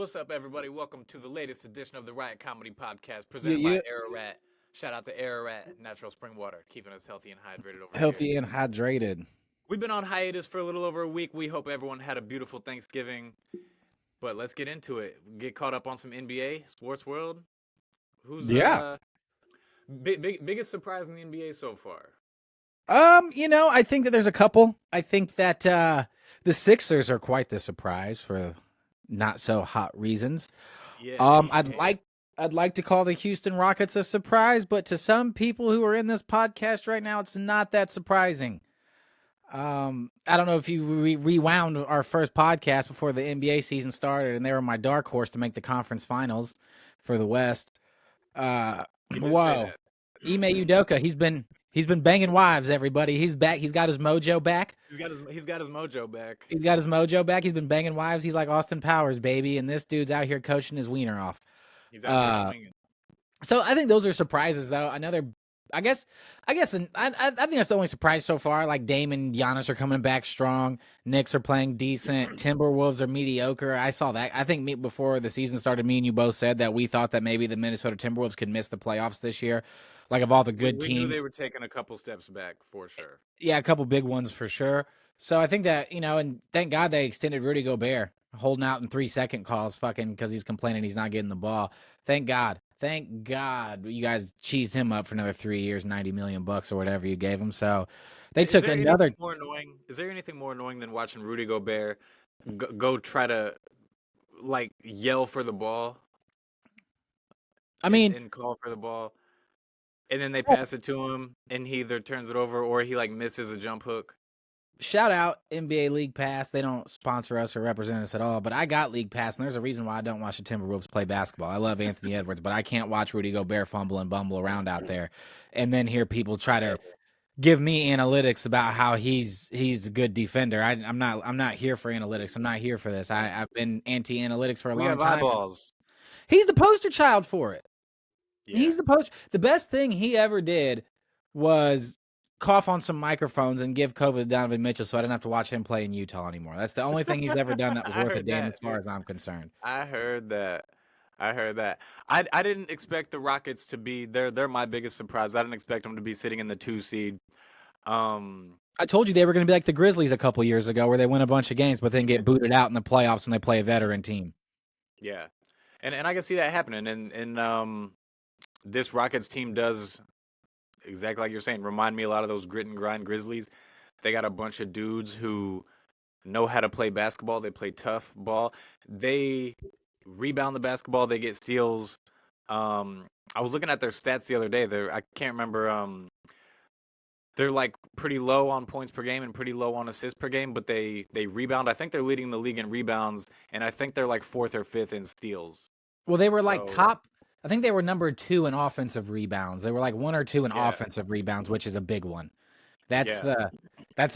What's up, everybody? Welcome to the latest edition of the RiOT Comedy Podcast, Yeah, presented by yeah. RiOT. Shout out to RiOT Natural Spring Water, keeping us healthy and hydrated over here. Healthy and hydrated. We've been on hiatus for a little over a week. We hope everyone had a beautiful Thanksgiving. But let's get into it. Get caught up on some NBA, sports world. Who's Yeah. biggest surprise in the NBA so far? I think that there's a couple. I think that the Sixers are quite the surprise for not so hot reasons. Yeah. I'd like to call the Houston Rockets a surprise, but to some people who are in this podcast right now, it's not that surprising. I don't know if you rewound our first podcast before the NBA season started, and they were my dark horse to make the conference finals for the West. Whoa, Ime Udoka, he's been banging wives. Everybody, he's back. He's got his mojo back. He's got his mojo back. He's got his mojo back. He's been banging wives. He's like Austin Powers, baby, and this dude's out here coaching his wiener off. He's out here swinging. So I think those are surprises, though. I guess, I think that's the only surprise so far. Like Dame and Giannis are coming back strong. Knicks are playing decent. Timberwolves are mediocre. I saw that. I think before the season started, me and you both said that we thought that maybe the Minnesota Timberwolves could miss the playoffs this year. Like of all the good teams, knew they were taking a couple steps back for sure. Yeah, a couple big ones for sure. So I think that, and thank God they extended Rudy Gobert, holding out in 3-second calls, fucking because he's complaining he's not getting the ball. Thank God you guys cheesed him up for another 3 years, $90 million or whatever you gave him. So they took another. Is there anything more annoying than watching Rudy Gobert go try to like yell for the ball? And call for the ball, and then they pass it to him, and he either turns it over or he like misses a jump hook. Shout out NBA League Pass. They don't sponsor us or represent us at all, but I got League Pass, and there's a reason why I don't watch the Timberwolves play basketball. I love Anthony Edwards, but I can't watch Rudy Gobert fumble and bumble around out there and then hear people try to give me analytics about how he's a good defender. I'm not here for analytics. I'm not here for this. I've been anti-analytics for a long time. Eyeballs. He's the poster child for it. Yeah. He's the poster. The best thing he ever did was cough on some microphones and give COVID to Donovan Mitchell so I didn't have to watch him play in Utah anymore. That's the only thing he's ever done that was worth a damn as far as I'm concerned. I heard that. I didn't expect the Rockets to be they're my biggest surprise. I didn't expect them to be sitting in the 2 seed. I told you they were going to be like the Grizzlies a couple years ago where they win a bunch of games but then get booted out in the playoffs when they play a veteran team. Yeah. And I can see that happening and this Rockets team does exactly like you're saying, remind me a lot of those grit and grind Grizzlies. They got a bunch of dudes who know how to play basketball. They play tough ball. They rebound the basketball. They get steals. I was looking at their stats the other day. I can't remember. They're like pretty low on points per game and pretty low on assists per game, but they rebound. I think they're leading the league in rebounds, and I think they're like 4th or 5th in steals. Well, they were like top. I think they were number 2 in offensive rebounds. They were like 1 or 2 in offensive rebounds, which is a big one. That's a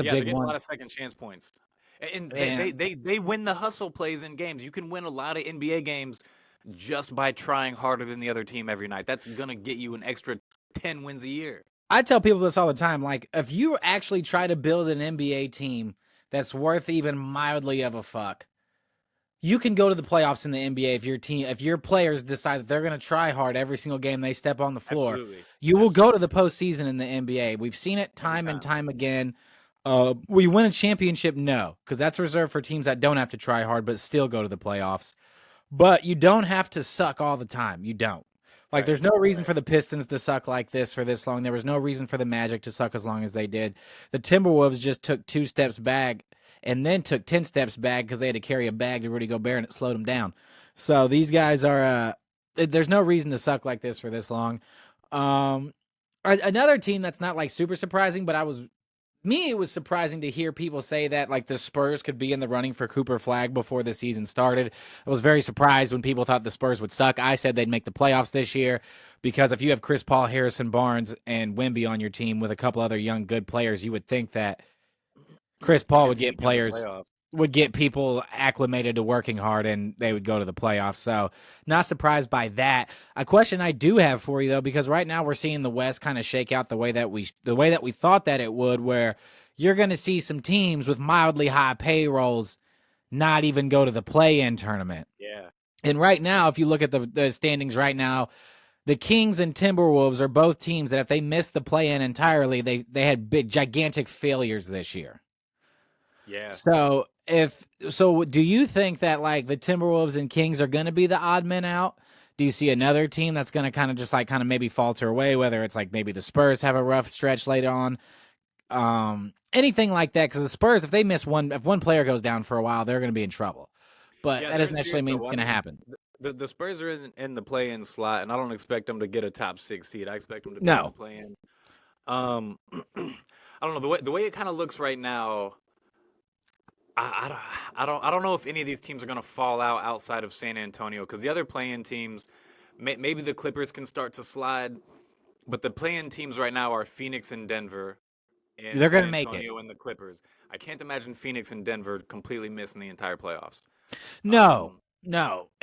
big one. A lot of second chance points, and they win the hustle plays in games. You can win a lot of NBA games just by trying harder than the other team every night. That's gonna get you an extra 10 wins a year. I tell people this all the time. Like, if you actually try to build an NBA team that's worth even mildly of a fuck, you can go to the playoffs in the NBA if your players decide that they're going to try hard every single game they step on the floor. Absolutely. You will go to the postseason in the NBA. We've seen it time and time again. We win a championship? No, because that's reserved for teams that don't have to try hard but still go to the playoffs. But you don't have to suck all the time. You don't. Like, there's no reason for the Pistons to suck like this for this long. There was no reason for the Magic to suck as long as they did. The Timberwolves just took 2 steps back and then took 10 steps back because they had to carry a bag to Rudy Gobert and it slowed them down. So these guys are there's no reason to suck like this for this long. Another team that's not like super surprising, but it was surprising to hear people say that like the Spurs could be in the running for Cooper Flag before the season started. I was very surprised when people thought the Spurs would suck. I said they'd make the playoffs this year because if you have Chris Paul, Harrison Barnes, and Wemby on your team with a couple other young good players, you would think that Chris Paul would get people acclimated to working hard and they would go to the playoffs. So not surprised by that. A question I do have for you though, because right now we're seeing the West kind of shake out the way that we thought that it would, where you're going to see some teams with mildly high payrolls not even go to the play-in tournament. Yeah. And right now, if you look at the standings right now, the Kings and Timberwolves are both teams that if they missed the play-in entirely, they had big, gigantic failures this year. Yeah. So do you think that like the Timberwolves and Kings are going to be the odd men out? Do you see another team that's going to kind of maybe falter away, whether it's like maybe the Spurs have a rough stretch later on? Anything like that, because the Spurs, if they miss if one player goes down for a while, they're going to be in trouble. But Yeah, that they're doesn't in necessarily serious mean it's trouble. I going to mean, happen. the Spurs are in the play-in slot, and I don't expect them to get a top 6 seed. I expect them to be in the No. play-in. I don't know the way it kind of looks right now. I don't know if any of these teams are going to fall out outside of San Antonio, because the other play-in teams, maybe the Clippers can start to slide, but the play-in teams right now are Phoenix and Denver, and They're San going to make it. Antonio and the Clippers. I can't imagine Phoenix and Denver completely missing the entire playoffs. No.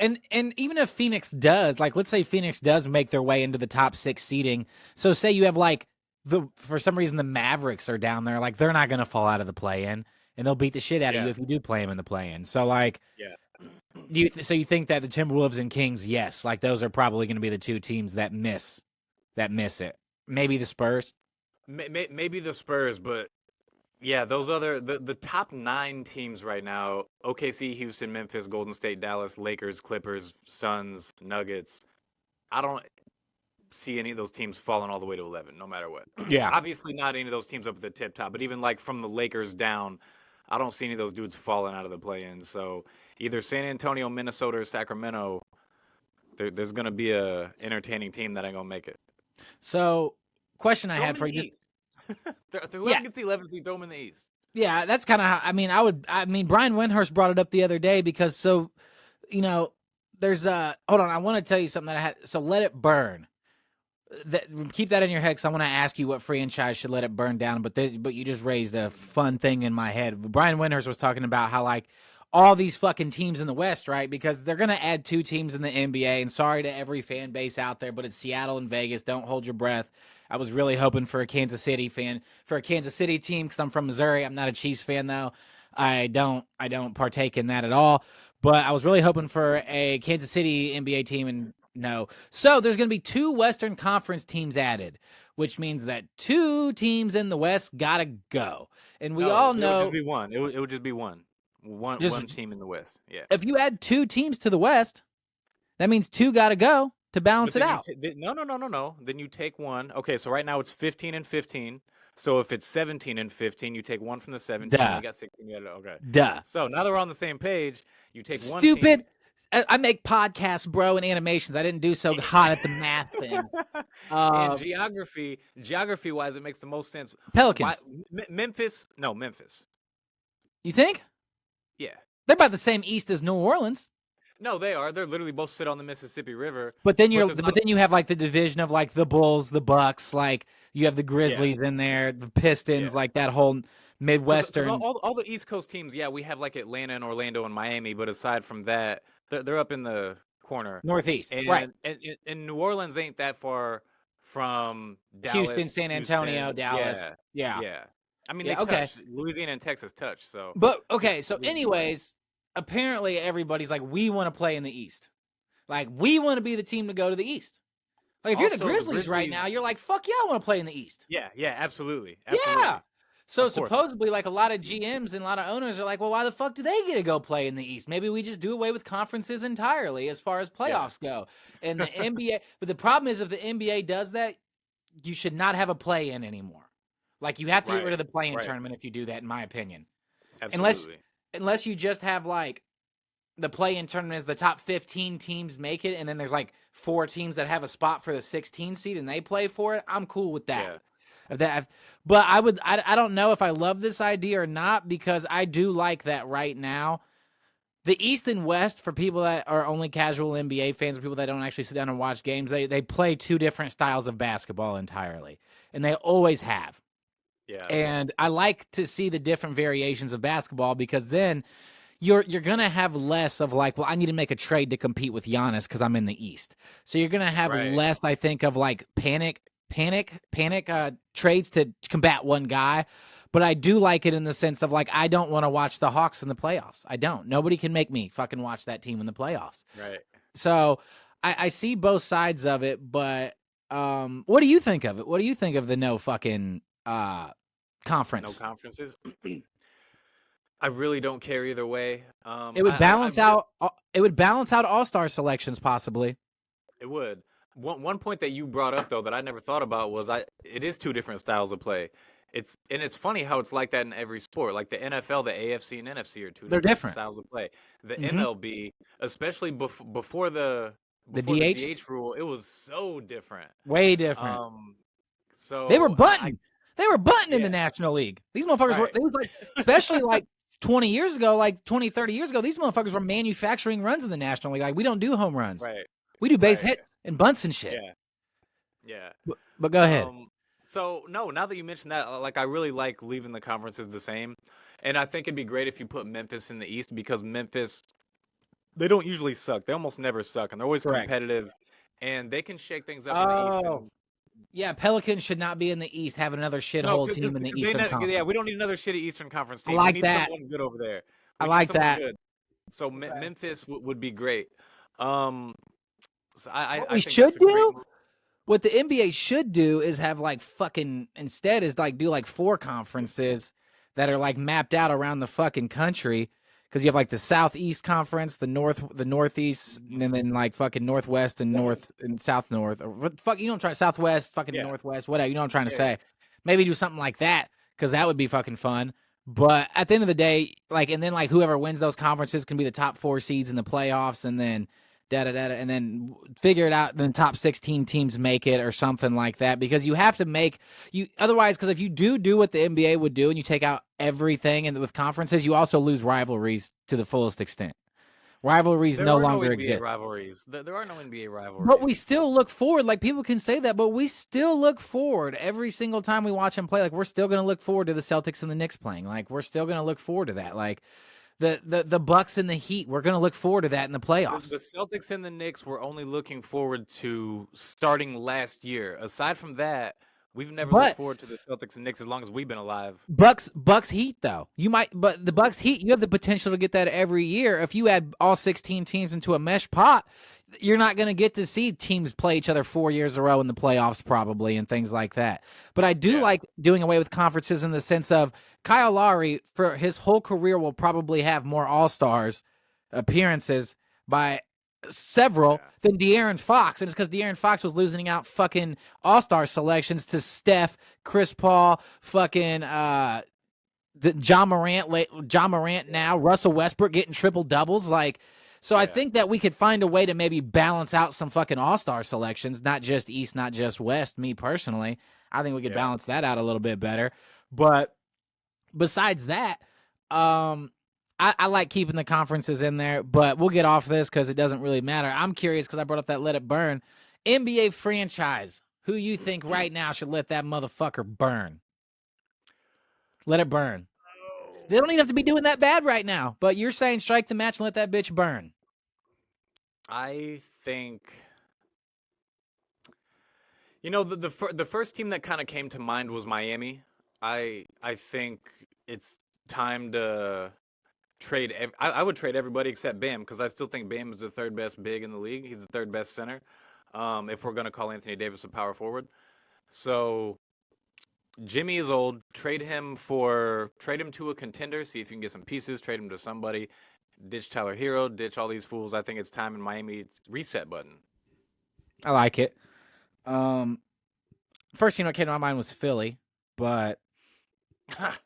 And even if Phoenix does, like let's say Phoenix does make their way into the top 6 seeding. So say you have like for some reason the Mavericks are down there, like they're not going to fall out of the play-in, and they'll beat the shit out of you if you do play them in the play-in. So like Yeah. so you think that the Timberwolves and Kings, yes, like those are probably going to be the two teams that miss it. Maybe the Spurs. Maybe the Spurs, but yeah, those other the top 9 teams right now: OKC, Houston, Memphis, Golden State, Dallas, Lakers, Clippers, Suns, Nuggets. I don't see any of those teams falling all the way to 11, no matter what. Yeah. Obviously, not any of those teams up at the tip top, but even like from the Lakers down, I don't see any of those dudes falling out of the play-in. So either San Antonio, Minnesota, or Sacramento, there's gonna be a entertaining team that ain't gonna make it. So, question I Throw had them for in the you. East. Whoever Yeah. gets the 11 seed, throw them in the East. Yeah, that's kind of how, I mean, Brian Windhorst brought it up the other day because there's hold on, I want to tell you something that I had. So Let It Burn. Keep that in your head because I want to ask you what franchise should let it burn down. But you just raised a fun thing in my head. Brian Windhorst was talking about how like all these fucking teams in the West, right? Because they're gonna add 2 teams in the NBA. And sorry to every fan base out there, but it's Seattle and Vegas. Don't hold your breath. I was really hoping for a Kansas City team because I'm from Missouri. I'm not a Chiefs fan though. I don't partake in that at all. But I was really hoping for a Kansas City NBA team, and no. So there's going to be 2 Western Conference teams added, which means that 2 teams in the West gotta go. And we all know it would just be one. It would just be one. One team in the West. Yeah. if you add 2 teams to the West, that means 2 gotta go to balance it out. No. Then you take one. Okay, so right now it's 15 and 15. So if it's 17 and 15, you take one from the 17. Duh. You got 16. Okay. Duh. So now that we're on the same page, you take one Stupid. team. I make podcasts, bro, and animations. I didn't do so hot at the math thing. And geography wise, it makes the most sense. Pelicans. Memphis. You think? Yeah. They're about the same east as New Orleans. No, they are. They're literally both sit on the Mississippi River. But then then you have like the division of like the Bulls, the Bucks, like you have the Grizzlies in there, the Pistons, like that whole Midwestern. 'Cause all the East Coast teams, yeah, we have like Atlanta and Orlando and Miami, but aside from that, they're up in the corner. Northeast, and, right. And New Orleans ain't that far from Dallas, Houston, San Antonio, Dallas. Yeah. I mean, Yeah, they okay. touch. Louisiana and Texas touch, so. But, okay, so anyways, apparently everybody's like, we want to play in the East. Like, we want to be the team to go to the East. Like, if you're the Grizzlies right now, you're like, fuck yeah, I want to play in the East. Yeah, absolutely. Yeah. So supposedly, like a lot of GMs and a lot of owners are like, well, why the fuck do they get to go play in the East? Maybe we just do away with conferences entirely as far as playoffs go. And the NBA, but the problem is if the NBA does that, you should not have a play-in anymore. Like you have to get rid of the play-in tournament if you do that, in my opinion. Absolutely. Unless you just have like the play-in tournament is the top 15 teams make it, and then there's like 4 teams that have a spot for the 16 seed and they play for it. I'm cool with that. But I don't know if I love this idea or not, because I do like that right now. The East and West, for people that are only casual NBA fans, or people that don't actually sit down and watch games, they play 2 different styles of basketball entirely, and they always have. Yeah. And I like to see the different variations of basketball, because then you're gonna have less of like, well, I need to make a trade to compete with Giannis because I'm in the East. So you're gonna have less, I think, of like panic trades to combat one guy. But I do like it in the sense of, like, I don't want to watch the Hawks in the playoffs. I don't. Nobody can make me fucking watch that team in the playoffs. Right. So I see both sides of it, but what do you think of it? What do you think of the no fucking conference? No conferences. I really don't care either way. It would balance out. It would balance out all-star selections, possibly. It would. One point that you brought up though that I never thought about was it is two different styles of play. It's funny how it's like that in every sport. Like the NFL, the AFC and NFC are two They're different styles of play. The Mm-hmm. MLB, especially before the DH? DH rule, it was so different. Way different. So They were bunting. They were bunting in the Yeah. National League. These motherfuckers were. Right. It was like, especially like 20 years ago, like 20, 30 years ago. These motherfuckers were manufacturing runs in the National League. Like, we don't do home runs. Right. We do base Right. hits and bunts and shit. Yeah. Yeah. But go ahead. So no, now that you mentioned that, like I really like leaving the conferences the same, and I think it'd be great if you put Memphis in the East because Memphis, they don't usually suck. They almost never suck, and they're always Correct. competitive, and they can shake things up in the East. Oh, yeah. Pelicans should not be in the East, having another shithole team in the Eastern Conference. Yeah, we don't need another shitty Eastern Conference team. I like We need that. someone good over there. I We need like someone that. good. So Okay. Memphis would be great. So I What I we think should that's a great do, move. what the NBA should do is have like fucking, instead is like do like 4 conferences that are like mapped out around the fucking country. Because you have like the Southeast Conference, the Northeast, and then like fucking Northwest and North and South North, or what the fuck, you know what I'm trying, Southwest, fucking Yeah. Northwest, whatever, you know what I'm trying to Yeah, say. Maybe do something like that, because that would be fucking fun. But at the end of the day, like, and then like whoever wins those conferences can be the top 4 seeds in the playoffs, and then and then figure it out. Then top 16 teams make it or something like that, because you have to make you otherwise. Because if you do what the NBA would do and you take out everything and with conferences, you also lose rivalries to the fullest extent. Rivalries there no are longer no NBA exist. rivalries. There are no NBA rivalries. But we still look forward. Like, people can say that, but we still look forward every single time we watch them play. Like, we're still going to look forward to the Celtics and the Knicks playing. Like, we're still going to look forward to that. Like, the Bucks and the Heat, we're going to look forward to that in the playoffs. The Celtics and the Knicks were only looking forward to starting last year. Aside from that, we've never looked forward to the Celtics and Knicks as long as we've been alive. Bucks Heat though. But the Bucks Heat, you have the potential to get that every year. If you add all 16 teams into a mesh pot, you're not going to get to see teams play each other 4 years in a row in the playoffs probably, and things like that. But I do like doing away with conferences in the sense of Kyle Lowry for his whole career will probably have more All-Stars appearances by several than De'Aaron Fox. And it's because De'Aaron Fox was losing out fucking All-Star selections to Steph, Chris Paul, fucking John Morant now, Russell Westbrook getting triple doubles. Like, so I think that we could find a way to maybe balance out some fucking All-Star selections, not just East, not just West. Me personally, I think we could balance that out a little bit better. But besides that, I like keeping the conferences in there, but we'll get off this because it doesn't really matter. I'm curious because I brought up that Let It Burn. NBA franchise, who you think right now should let that motherfucker burn? Let it burn. They don't even have to be doing that bad right now, but you're saying strike the match and let that bitch burn. I think, you know, the first team that kind of came to mind was Miami. I think it's time to trade. I would trade everybody except Bam, because I still think Bam is the third best big in the league. He's the third best center. If we're gonna call Anthony Davis a power forward, so Jimmy is old. Trade him to a contender. See if you can get some pieces. Trade him to somebody. Ditch Tyler Hero. Ditch all these fools. I think it's time in Miami. Reset button. I like it. First thing that came to my mind was Philly, but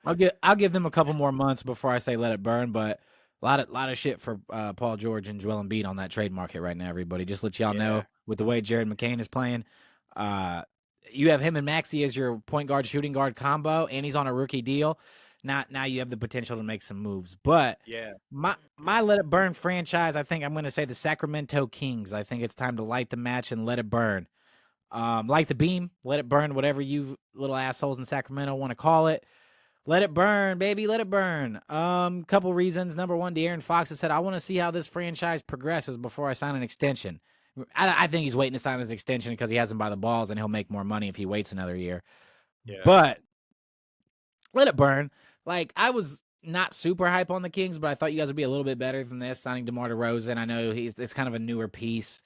I'll give them a couple more months before I say let it burn. But a lot of shit for Paul George and Joel Embiid on that trade market right now. Everybody, just let y'all know, with the way Jared McCain is playing, you have him and Maxey as your point guard shooting guard combo, and he's on a rookie deal. Now you have the potential to make some moves. But my let it burn franchise, I think I'm going to say the Sacramento Kings. I think it's time to light the match and let it burn. Light the beam, let it burn, whatever you little assholes in Sacramento want to call it. Let it burn, baby, let it burn. Couple reasons. Number one, De'Aaron Fox has said, I want to see how this franchise progresses before I sign an extension. I think he's waiting to sign his extension because he has him by the balls, and he'll make more money if he waits another year. Yeah. But let it burn. Like, I was not super hype on the Kings, but I thought you guys would be a little bit better than this, signing DeMar DeRozan. I know it's kind of a newer piece,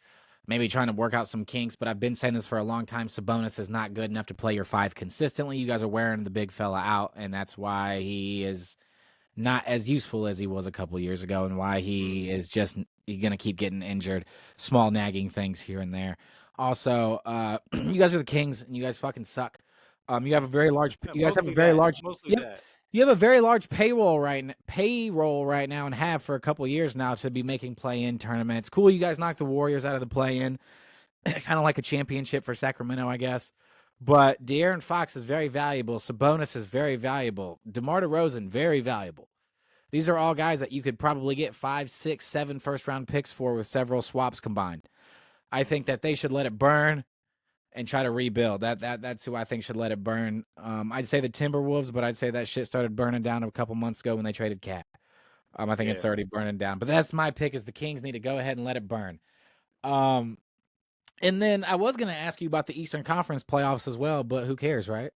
maybe trying to work out some kinks, but I've been saying this for a long time. Sabonis is not good enough to play your 5 consistently. You guys are wearing the big fella out, and that's why he is not as useful as he was a couple years ago, and why he is just going to keep getting injured. Small nagging things here and there. Also, you guys are the Kings, and you guys fucking suck. You have a very large. You guys have a very large. Mostly that. You have a very large payroll right now, and have for a couple of years now to be making play-in tournaments. Cool, you guys knocked the Warriors out of the play-in, kind of like a championship for Sacramento, I guess. But De'Aaron Fox is very valuable. Sabonis is very valuable. DeMar DeRozan, very valuable. These are all guys that you could probably get 5, 6, 7 first-round picks for with several swaps combined. I think that they should let it burn and try to rebuild. That's who I think should let it burn. I'd say the Timberwolves, but I'd say that shit started burning down a couple months ago when they traded Cat. I think it's already burning down. But that's my pick, is the Kings need to go ahead and let it burn. And then I was going to ask you about the Eastern Conference playoffs as well, but who cares, right?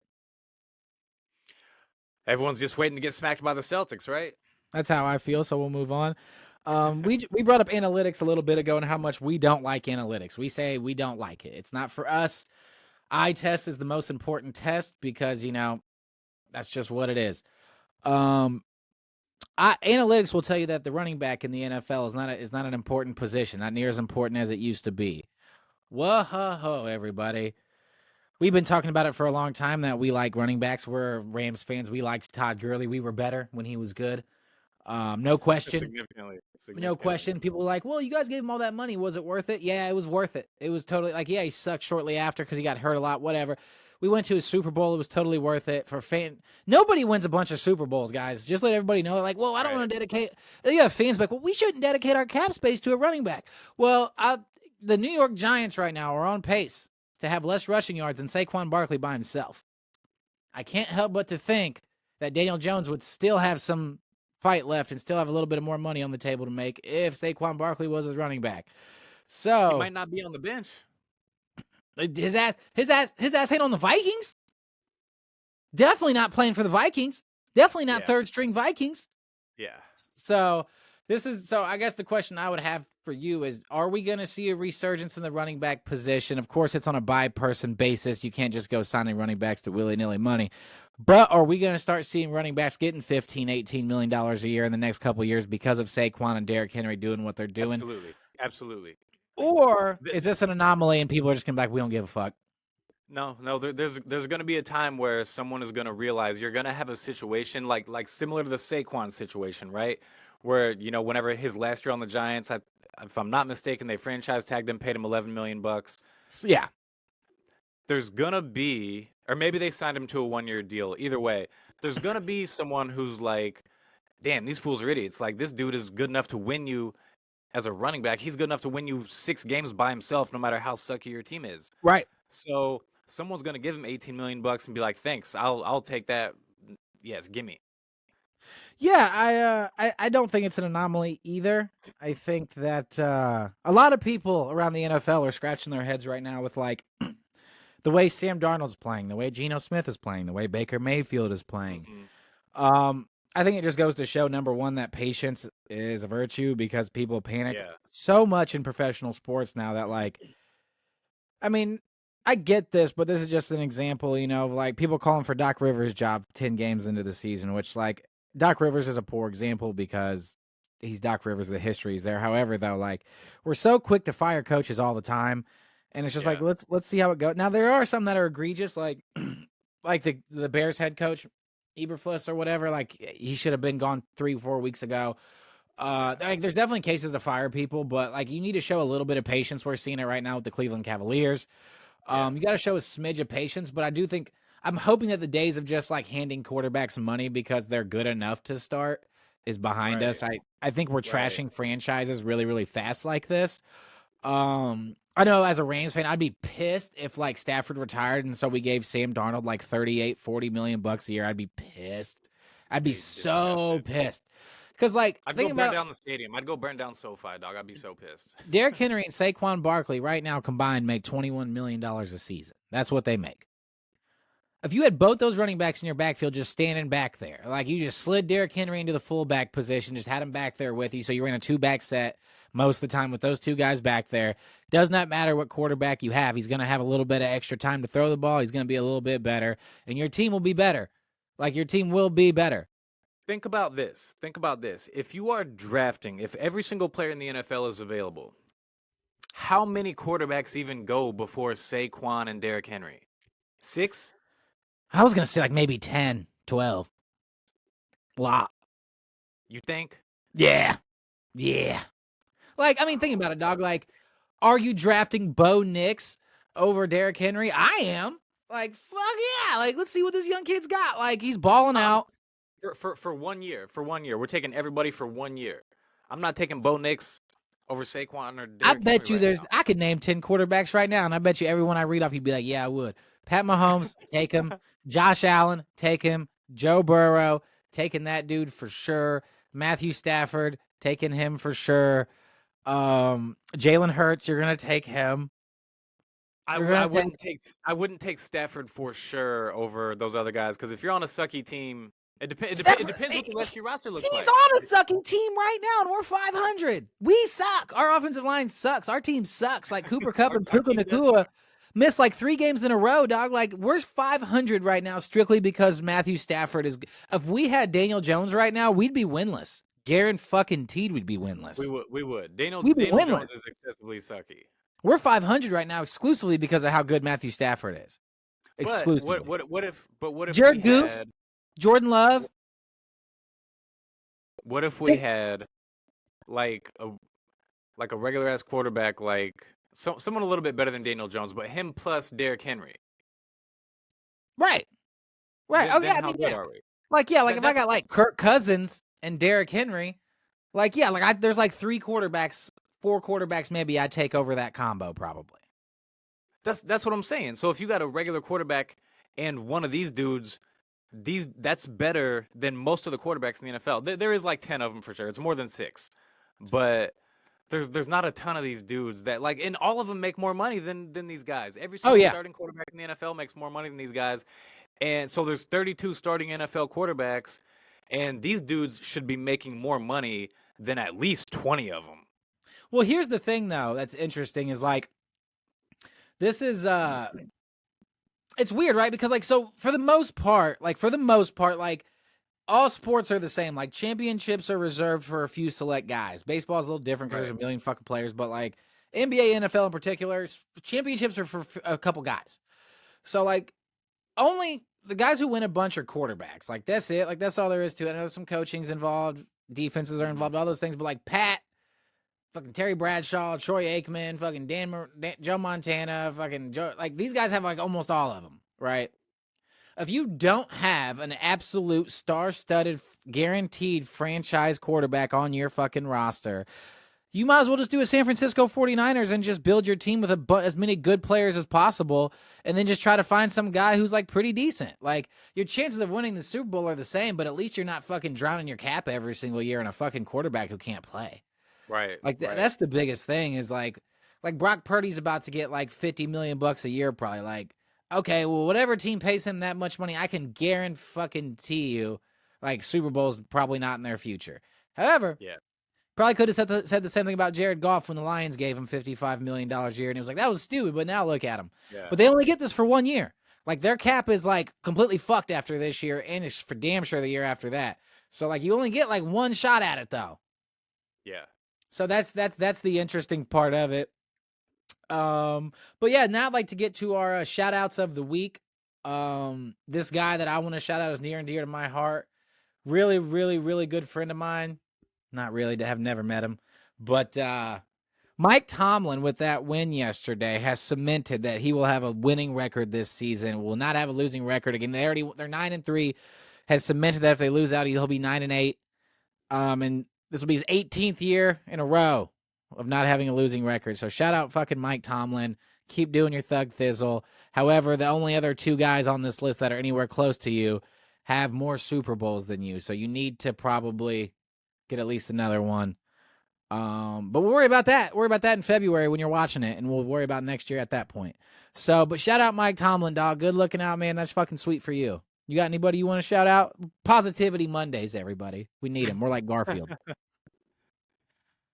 Everyone's just waiting to get smacked by the Celtics, right? That's how I feel, so we'll move on. We brought up analytics a little bit ago and how much we don't like analytics. We say we don't like it. It's not for us. Eye test is the most important test because, that's just what it is. Analytics will tell you that the running back in the NFL is not an important position, not near as important as it used to be. Whoa, everybody. We've been talking about it for a long time that we like running backs. We're Rams fans. We liked Todd Gurley. We were better when he was good. No question. Significantly. No question. People were like, well, you guys gave him all that money. Was it worth it? Yeah, it was worth it. It was totally he sucked shortly after because he got hurt a lot, whatever. We went to a Super Bowl. It was totally worth it for Nobody wins a bunch of Super Bowls, guys. Just let everybody know. Like, well, I don't want to dedicate. You have fans like, well, we shouldn't dedicate our cap space to a running back. Well, the New York Giants right now are on pace to have less rushing yards than Saquon Barkley by himself. I can't help but to think that Daniel Jones would still have some fight left and still have a little bit of more money on the table to make if Saquon Barkley was his running back. So he might not be on the bench. His ass ain't on the Vikings. Definitely not playing for the Vikings. Definitely not third string Vikings. Yeah. So I guess the question I would have for you is, are we going to see a resurgence in the running back position? Of course, it's on a by-person basis. You can't just go signing running backs to willy-nilly money. But are we going to start seeing running backs getting $15, $18 million a year in the next couple of years because of Saquon and Derrick Henry doing what they're doing? Absolutely. Or is this an anomaly and people are just going to be like, we don't give a fuck? No. There's going to be a time where someone is going to realize you're going to have a situation like similar to the Saquon situation, right? Where, whenever his last year on the Giants, if I'm not mistaken, they franchise tagged him, paid him $11 million. Yeah. There's going to be, or maybe they signed him to a 1-year deal. Either way, there's going to be someone who's like, damn, these fools are idiots. Like, this dude is good enough to win you as a running back. He's good enough to win you 6 games by himself, no matter how sucky your team is. Right. So someone's going to give him $18 million and be like, thanks, I'll take that. Yes, gimme. Yeah, I don't think it's an anomaly either. I think that a lot of people around the NFL are scratching their heads right now with the way Sam Darnold's playing, the way Geno Smith is playing, the way Baker Mayfield is playing. Mm-hmm. I think it just goes to show, number one, that patience is a virtue because people panic so much in professional sports now that I get this, but this is just an example, of people calling for Doc Rivers' job 10 games into the season, which Doc Rivers is a poor example because he's Doc Rivers. The history is there. However, though, we're so quick to fire coaches all the time, and it's just let's see how it goes. Now there are some that are egregious, like the Bears head coach Eberflus or whatever. He should have been gone 3-4 weeks ago. There's definitely cases to fire people, but you need to show a little bit of patience. We're seeing it right now with the Cleveland Cavaliers. You got to show a smidge of patience, but I do think. I'm hoping that the days of just handing quarterbacks money because they're good enough to start is behind us. I think we're trashing franchises really, really fast like this. I know as a Rams fan, I'd be pissed if Stafford retired and so we gave Sam Darnold $38-40 million a year. I'd be pissed. I'd be so pissed. Because I'd go burn down the stadium. I'd go burn down SoFi, dog. I'd be so pissed. Derrick Henry and Saquon Barkley right now combined make $21 million a season. That's what they make. if you had both those running backs in your backfield just standing back there, like you just slid Derrick Henry into the fullback position, just had him back there with you, so you ran a 2-back set most of the time with those two guys back there. Does not matter what quarterback you have. He's going to have a little bit of extra time to throw the ball. He's going to be a little bit better, and your team will be better. Like, your team will be better. Think about this. If you are drafting, if every single player in the NFL is available, how many quarterbacks even go before Saquon and Derrick Henry? 6? I was going to say like maybe 10, 12. Lot. You think? Yeah. Like, I mean, think about it, dog. Like, are you drafting Bo Nix over Derrick Henry? I am. Like, fuck yeah. Like, let's see what this young kid's got. Like, he's balling out. For 1 year. For 1 year. We're taking everybody for 1 year. I'm not taking Bo Nix over Saquon or Derrick I bet Henry you right now. I could name 10 quarterbacks right now, and I bet you everyone I read off, you'd be like, yeah, I would. Pat Mahomes, take him. Josh Allen, take him. Joe Burrow, taking that dude for sure. Matthew Stafford, taking him for sure. Jalen Hurts, you're gonna take him. I wouldn't take Stafford for sure over those other guys, because if you're on a sucky team, it depends what the rest of your roster looks like. He's on a sucking team right now, and we're 500. We suck. Our offensive line sucks. Our team sucks. Like Cooper Kupp and Puka Nacua missed like 3 games in a row, dog. Like, we're 500 right now strictly because Matthew Stafford is. If we had Daniel Jones right now, we'd be winless. Guaranteed we'd be winless. We would. Daniel winless. Jones is excessively sucky. We're 500 right now exclusively because of how good Matthew Stafford is. Exclusively. But what if Jared Goff, Jordan Love. What if we had like a regular ass quarterback, like someone a little bit better than Daniel Jones, but him plus Derrick Henry? Right. Oh yeah, I mean, yeah. Like, yeah, like if I got like Kirk Cousins and Derrick Henry, like, yeah, like there's like 4 quarterbacks maybe I'd take over that combo probably. That's what I'm saying. So if you got a regular quarterback and one of these dudes, that's better than most of the quarterbacks in the NFL. There is like 10 of them for sure. It's more than 6, but there's not a ton of these dudes that, like, and all of them make more money than these guys. Every single starting quarterback in the NFL makes more money than these guys, and so there's 32 starting NFL quarterbacks, and these dudes should be making more money than at least 20 of them. Well, here's the thing though that's interesting is like, this is it's weird, right? Because like, so for the most part, like all sports are the same. Like, championships are reserved for a few select guys. Baseball is a little different because there's a million fucking players, but like NBA, NFL in particular, championships are for a couple guys. So like, only the guys who win a bunch are quarterbacks. Like, that's it. Like, that's all there is to it. I know some coaching's involved, defenses are involved, all those things, but like Pat, fucking Terry Bradshaw, Troy Aikman, fucking Joe Montana, fucking Joe, like these guys have like almost all of them, right? If you don't have an absolute star-studded, guaranteed franchise quarterback on your fucking roster, you might as well just do a San Francisco 49ers and just build your team with as many good players as possible, and then just try to find some guy who's like pretty decent. Like, your chances of winning the Super Bowl are the same, but at least you're not fucking drowning your cap every single year in a fucking quarterback who can't play. Right. Like, that's the biggest thing is like Brock Purdy's about to get like $50 million a year probably. Like, okay, well, whatever team pays him that much money, I can guarantee you, like, Super Bowl's probably not in their future. However, probably could have said the same thing about Jared Goff when the Lions gave him $55 million a year, and he was like, that was stupid, but now look at him. Yeah. But they only get this for 1 year. Like, their cap is, like, completely fucked after this year, and it's for damn sure the year after that. So, like, you only get, like, 1 shot at it, though. Yeah. So that's the interesting part of it. But yeah, now I'd like to get to our shout outs of the week. This guy that I want to shout out is near and dear to my heart. Really, really, really good friend of mine. Not really, to have never met him, but Mike Tomlin, with that win yesterday, has cemented that he will have a winning record this season. Will not have a losing record again. They're 9-3. Has cemented that if they lose out, he'll be 9-8. And this will be his 18th year in a row of not having a losing record. So shout out fucking Mike Tomlin. Keep doing your thug thizzle. However, the only other 2 guys on this list that are anywhere close to you have more Super Bowls than you. So you need to probably get at least another one. But we'll worry about that. Worry about that in February when you're watching it, and we'll worry about next year at that point. So, but shout out Mike Tomlin, dog. Good looking out, man. That's fucking sweet for you. You got anybody you want to shout out? Positivity Mondays, everybody. We need him. We're like Garfield.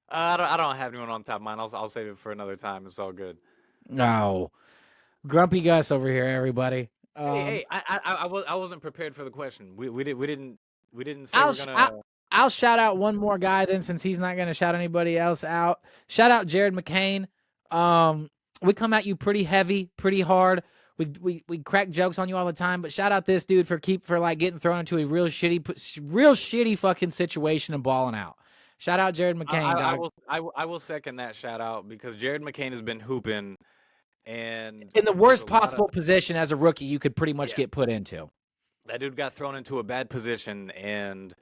I don't have anyone on top of mine. I'll save it for another time. It's all good. No, Grumpy Gus over here, everybody. Hey, I wasn't prepared for the question. We didn't say we're gonna. I'll shout out one more guy then, since he's not gonna shout anybody else out. Shout out Jared McCain. We come at you pretty heavy, pretty hard. We crack jokes on you all the time, but shout out this dude for getting thrown into a real shitty fucking situation and balling out. Shout out Jared McCain, dog. I will second that shout out because Jared McCain has been hooping and in the worst possible position as a rookie you could pretty much get put into. That dude got thrown into a bad position, and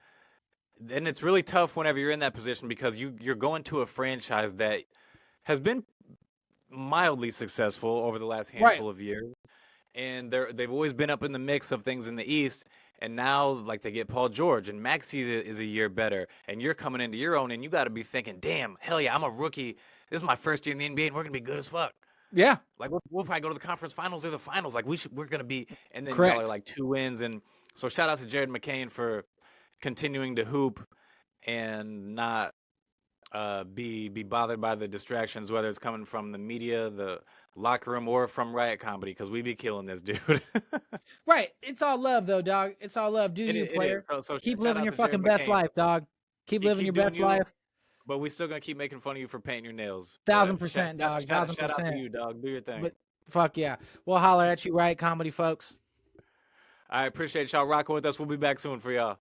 then it's really tough whenever you're in that position because you're going to a franchise that has been mildly successful over the last handful of years, and they've always been up in the mix of things in the East. And now, like, they get Paul George, and Maxey is a year better, and you're coming into your own, and you got to be thinking, damn, hell yeah, I'm a rookie. This is my first year in the NBA, and we're gonna be good as fuck. Yeah, like we'll probably go to the conference finals or the finals. Like we're gonna be, and then Correct. y'all are like 2 wins, and so shout out to Jared McCain for continuing to hoop and not be bothered by the distractions, whether it's coming from the media, the locker room, or from RiOT Comedy, because we be killing this dude. Right. It's all love, though, dog. It's all love. Do you, player? So keep living your fucking best life, dog. Keep living your best life. But we still gonna keep making fun of you for painting your nails. 1000%, dog. 1000%. Shout out to you, dog. Do your thing. But fuck yeah. We'll holler at you, RiOT Comedy, folks. I appreciate y'all rocking with us. We'll be back soon for y'all.